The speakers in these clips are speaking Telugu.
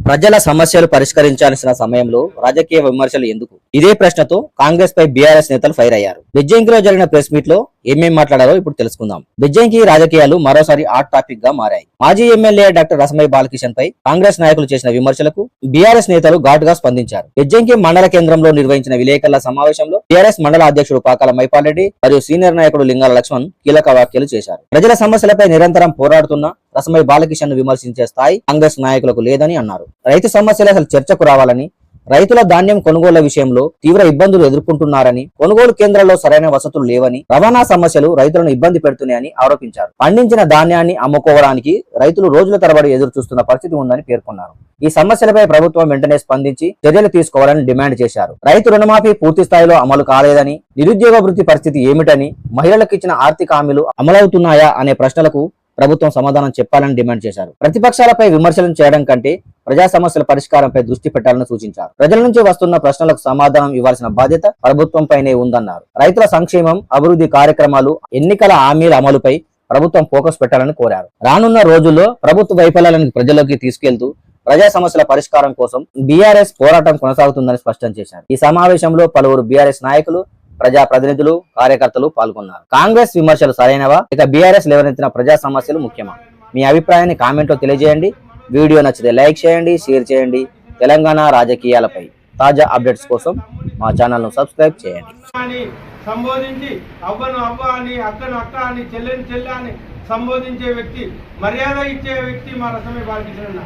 ప్రజల సమస్యలు పరిష్కరించాల్సిన సమయంలో రాజకీయ విమర్శలు ఎందుకు? ఇదే ప్రశ్నతో కాంగ్రెస్ పై బీఆర్ఎస్ నేతలు ఫైర్ అయ్యారు. బెజ్జంకిలో జరిగిన ప్రెస్ మీట్ లో ఏమేం మాట్లాడారో ఇప్పుడు తెలుసుకుందాం. బెజ్జంకి రాజకీయాలు మరోసారి హాట్ టాపిక్ గా మారాయి. మాజీ ఎమ్మెల్యే డాక్టర్ రసమై బాలకిషన్ పై కాంగ్రెస్ నాయకులు చేసిన విమర్శలకు బీఆర్ఎస్ నేతలు ఘాటుగా స్పందించారు. బెజ్జంకి మండల కేంద్రంలో నిర్వహించిన విలేకరుల సమావేశంలో బీఆర్ఎస్ మండల అధ్యక్షుడు పాకాల మైపాల్ రెడ్డి మరియు సీనియర్ నాయకుడు లింగాల లక్ష్మణ్ కీలక వ్యాఖ్యలు చేశారు. ప్రజల సమస్యలపై నిరంతరం పోరాడుతున్న రసమై బాలకిషన్ ను విమర్శించే స్థాయి కాంగ్రెస్ నాయకులకు లేదని అన్నారు. రైతు సమస్యలు అసలు చర్చకు రావాలని, రైతుల ధాన్యం కొనుగోళ్ల విషయంలో తీవ్ర ఇబ్బందులు ఎదుర్కొంటున్నారని, కొనుగోలు కేంద్రాల్లో సరైన వసతులు లేవని, రవాణా సమస్యలు రైతులను ఇబ్బంది పెడుతున్నాయని ఆరోపించారు. పండించిన ధాన్యాన్ని అమ్ముకోవడానికి రైతులు రోజుల తరబడి ఎదురు చూస్తున్న పరిస్థితి ఉందని పేర్కొన్నారు. ఈ సమస్యలపై ప్రభుత్వం వెంటనే స్పందించి చర్యలు తీసుకోవాలని డిమాండ్ చేశారు. రైతు రుణమాఫీ పూర్తి స్థాయిలో అమలు కాలేదని, నిరుద్యోగ వృత్తి పరిస్థితి ఏమిటని, మహిళలకు ఇచ్చిన ఆర్థిక హామీలు అమలవుతున్నాయా అనే ప్రశ్నలకు ప్రభుత్వం సమాధానం చెప్పాలని డిమాండ్ చేశారు. ప్రతిపక్షాలపై విమర్శలను చేయడం కంటే ప్రజా సమస్యల పరిష్కారంపై దృష్టి పెట్టాలని సూచించారు. ప్రజల నుంచి వస్తున్న ప్రశ్నలకు సమాధానం ఇవ్వాల్సిన బాధ్యత ప్రభుత్వంపైనే ఉందన్నారు. రైతుల సంక్షేమం, అభివృద్ధి కార్యక్రమాలు, ఎన్నికల హామీల అమలుపై ప్రభుత్వం ఫోకస్ పెట్టాలని కోరారు. రానున్న రోజుల్లో ప్రభుత్వ వైఫల్యాలను ప్రజల్లోకి తీసుకెళ్తూ ప్రజా సమస్యల పరిష్కారం కోసం బీఆర్ఎస్ పోరాటం కొనసాగుతుందని స్పష్టం చేశారు. ఈ సమావేశంలో పలువురు బీఆర్ఎస్ నాయకులు, ప్రజా ప్రతినిధులు, కార్యకర్తలు పాల్గొన్నారు. కాంగ్రెస్ విమర్శలు సరైనవా, ఇక బీఆర్ఎస్ లేవనెత్తిన ప్రజా సమస్యలు ముఖ్యమా? మీ అభిప్రాయాన్ని కామెంట్ లో తెలియజేయండి. వీడియో నచ్చితే లైక్ చేయండి, షేర్ చేయండి. తెలంగాణ రాజకీయాలపై తాజా అప్డేట్స్ కోసం మా ఛానల్ ను సబ్స్క్రైబ్ చేయండి. సంబోధించి అవ్వను అవ్వ అని, అక్కను అక్క అని, చెల్లెని చెల్లె అని సంబోధించే వ్యక్తి, మర్యాద ఇచ్చే వ్యక్తి మా రసమై బాలకిషన్.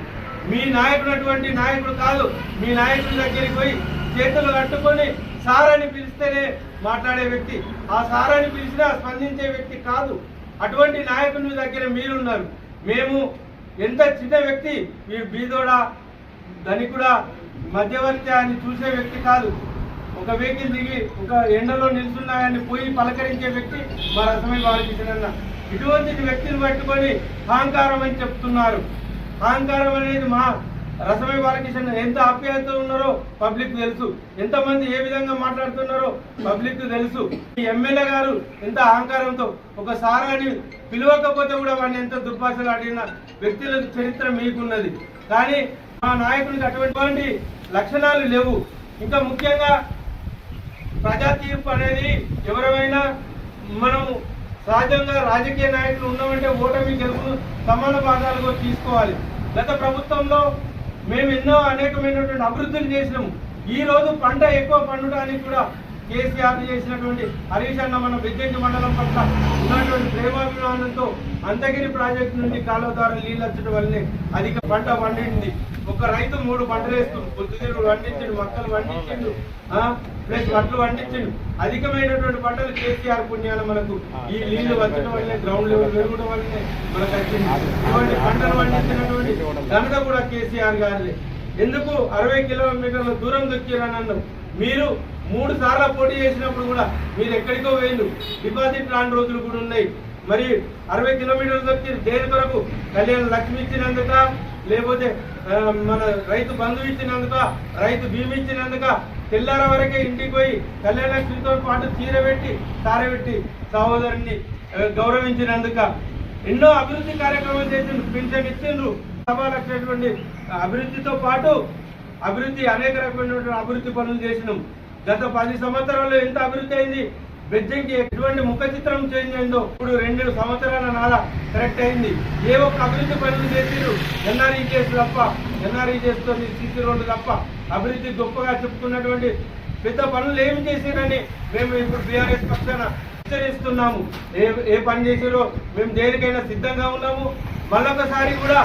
మీ నాయకుడు నాయకుడు కాదు. మీ నాయకుడి దగ్గరికి పోయి చేతులు కట్టుకొని సార్ అని పిలిస్తేనే మాట్లాడే వ్యక్తి, ఆ సార్ అని పిలిచినా స్పందించే వ్యక్తి కాదు. అటువంటి నాయకుని దగ్గర మీరున్నారు. మేము ఎంత చిన్న వ్యక్తి, మీరు బీదోడా ధనికుడా మధ్యవర్తి అని చూసే వ్యక్తి కాదు. ఒక వెహికల్ దిగి ఒక ఎండలో నిల్చున్నాయని పోయి పలకరించే వ్యక్తి మా రసమై బాలకిషన్. ఇటువంటి వ్యక్తిని పట్టుకొని అహంకారం అని చెప్తున్నారు. అహంకారం అనేది మా రసమై బాలకిషన్ ఎంత ఆప్యాయత ఉన్నారో పబ్లిక్ తెలుసు. ఎంతమంది ఏ విధంగా మాట్లాడుతున్నారో పబ్లిక్ తెలుసు. ఈ ఎమ్మెల్యే గారు ఎంత అహంకారంతో ఒక సారాన్ని పిలవకపోతే కూడా వాడిని ఎంత దుర్భాషలు ఆడిన వ్యక్తుల చరిత్ర మీకున్నది. కానీ మా నాయకునికి అటువంటి లక్షణాలు లేవు. ఇంకా ముఖ్యంగా ప్రజా తీర్పు అనేది ఎవరైనా మనము సహజంగా రాజకీయ నాయకులు ఉన్నామంటే ఓటమి గెలుపు సమాన భాగాలుగా తీసుకోవాలి. గత ప్రభుత్వంలో మేము ఎన్నో అనేకమైనటువంటి అభివృద్ధులు చేసినాము. ఈ రోజు పంట ఎక్కువ పండడానికి కూడా కేసీఆర్ చేసినటువంటి హరీష్ అన్న మన బెజ్జంకి మండలం పట్ల ఉన్నటువంటి ప్రేమాభిమానంతో అంతగిరి ప్రాజెక్టు నుండి కాలువ ద్వారా నీళ్ళు వచ్చడం వల్లనే అధిక పంట పండింది. ఒక రైతు 3 పంటలు వేస్తుంది. పొద్దుతిరుగుడు పండించిండు, మొక్కలు పండించిండు, ప్లస్ వడ్లు పండించిండు. అధికమైనటువంటి పంటలు కేసీఆర్ పుణ్యాలు మనకు ఈ నీళ్లు వచ్చడం వల్లనే, గ్రౌండ్ లెవెల్ పెరగడం వల్లనే మనకు వచ్చింది. ఇటువంటి పంటలు పండించినటువంటి ఘనత కూడా కేసీఆర్ గారిదే. ఎందుకు 60 కిలోమీటర్ల దూరం దొక్కిరని మీరు 3 సార్లు పోటీ చేసినప్పుడు కూడా మీరు ఎక్కడికో వేయండు. డిపాజిట్ రాని రోజులు కూడా ఉన్నాయి. మరి 60 కిలోమీటర్లు దొరికి దేని కొరకు? కళ్యాణ లక్ష్మి ఇచ్చినందుక, లేకపోతే మన రైతు బంధువు ఇచ్చినందుక, రైతు బీమా ఇచ్చినందుక, తెల్లార వరకే ఇంటికి పోయి కళ్యాణ లక్ష్మితో పాటు చీర పెట్టి సారబెట్టి సహోదరుని గౌరవించినందుక, ఎన్నో అభివృద్ధి కార్యక్రమాలు చేసిండ్రు. పింఛన్ ఇచ్చిండ్రు. సభలటువంటి అభివృద్ధితో పాటు అనేక రకమైనటువంటి అభివృద్ధి పనులు చేసినాం. గత 10 సంవత్సరాల్లో ఎంత అభివృద్ధి అయింది. బెజ్జంకి ఎటువంటి ముఖ చిత్రం చేంజ్ అయిందో ఇప్పుడు 2 సంవత్సరాల నాల కరెక్ట్ అయింది. ఏ ఒక్క అభివృద్ధి పనులు చేసిరు? ఎన్ఆర్ఈజీఎస్ తప్ప, ఎన్ఆర్ఈజీఎస్తో సీసీ రోడ్డు తప్ప అభివృద్ధి గొప్పగా చెప్పుకున్నటువంటి పెద్ద పనులు ఏమి చేసిరని మేము ఇప్పుడు బీఆర్ఎస్ పక్షాన హెచ్చరిస్తున్నాము. ఏ పని చేసిరో మేము దేనికైనా సిద్ధంగా ఉన్నాము. మళ్ళొకసారి కూడా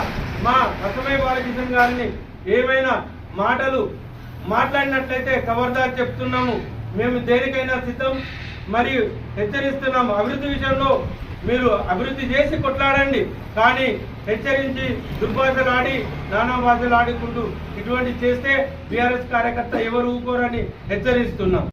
మా రసమై బాలకిషన్ గారిని ఏమైనా మాటలు మాట్లాడినట్లయితే ఖబర్దార్ చెప్తున్నాము. మేము దేనికైనా సిద్ధం మరియు హెచ్చరిస్తున్నాము. అభివృద్ధి విషయంలో మీరు అభివృద్ధి చేసి కొట్లాడండి, కానీ హెచ్చరించి దుర్భాషలు ఆడి నానా భాషలు ఆడుకుంటూ ఇటువంటి చేస్తే బీఆర్ఎస్ కార్యకర్త ఎవరు ఊరుకోరని హెచ్చరిస్తున్నాం.